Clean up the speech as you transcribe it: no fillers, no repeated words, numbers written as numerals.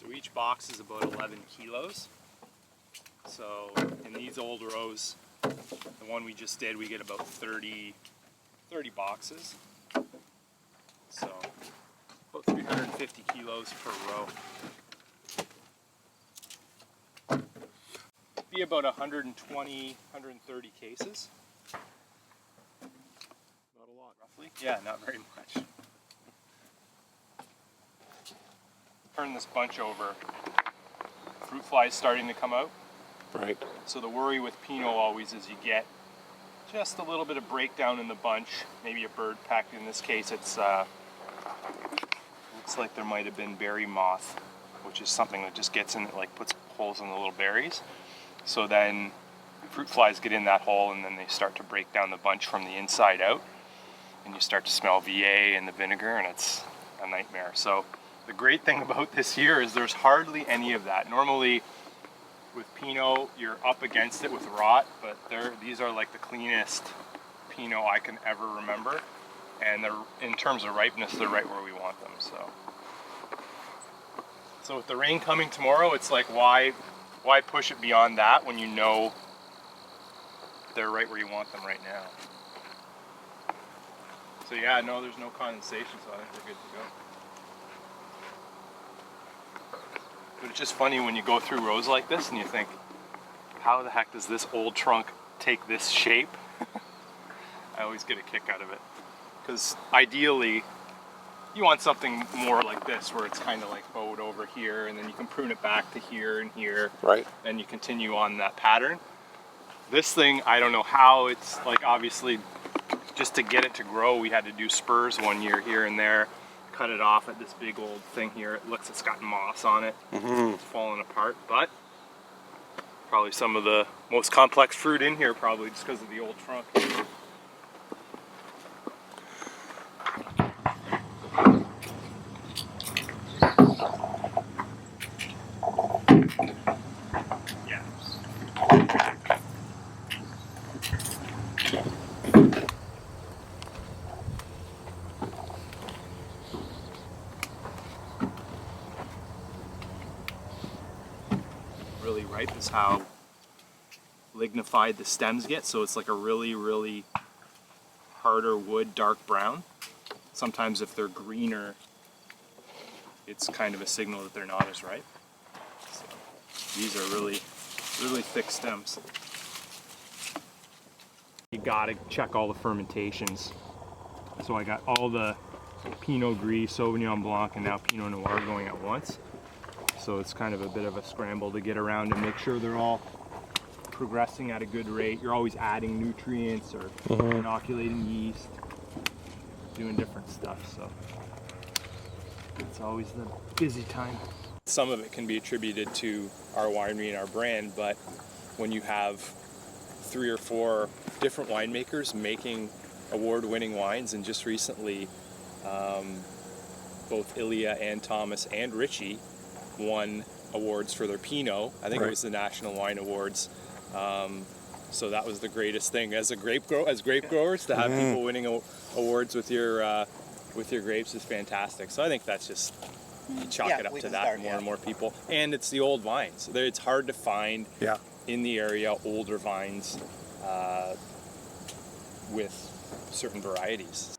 So each box is about 11 kilos. So in these old rows, the one we just did, we get about 30 boxes. So about 350 kilos per row. Be about 120, 130 cases. Not a lot. Roughly? Yeah, not very much. Turn this bunch over. Fruit flies starting to come out. Right. So the worry with Pinot always is you get just a little bit of breakdown in the bunch. Maybe a bird packed. In this case, it's looks like there might have been berry moth, which is something that just gets in it, like puts holes in the little berries. So then fruit flies get in that hole, and then they start to break down the bunch from the inside out, and you start to smell VA and the vinegar, and it's a nightmare. So the great thing about this year is there's hardly any of that. Normally with Pinot, you're up against it with rot, but these are like the cleanest Pinot I can ever remember. And they're, in terms of ripeness, they're right where we want them. So with the rain coming tomorrow, it's like, why push it beyond that when you know they're right where you want them right now? So yeah, no, there's no condensation, so I think we're good to go. But it's just funny when you go through rows like this and you think, how the heck does this old trunk take this shape? I always get a kick out of it. Because ideally, you want something more like this, where it's kind of like bowed over here, and then you can prune it back to here and here. Right. And you continue on that pattern. This thing, I don't know how, it's like, obviously, just to get it to grow, we had to do spurs one year here and there. Cut it off at this big old thing here. It looks, it's got moss on it. It's falling apart, but probably some of the most complex fruit in here, probably just because of the old trunk. Yeah. Really ripe is how lignified the stems get, so it's like a really harder wood, dark brown. Sometimes if they're greener, it's kind of a signal that they're not as ripe. So these are really thick stems. You gotta check all the fermentations. So I got all the Pinot Gris, Sauvignon Blanc, and now Pinot Noir going at once. So it's kind of a bit of a scramble to get around and make sure they're all progressing at a good rate. You're always adding nutrients or inoculating yeast, doing different stuff. So it's always the busy time. Some of it can be attributed to our winery and our brand, but when you have 3 or 4 different winemakers making award-winning wines, and just recently both Ilya and Thomas and Richie won awards for their Pinot. I think it was the National Wine Awards. So that was the greatest thing as grape growers, to have people winning awards with your grapes is fantastic. So I think that's just, you chalk it up to that. More and more people, and it's the old vines. It's hard to find in the area older vines with certain varieties.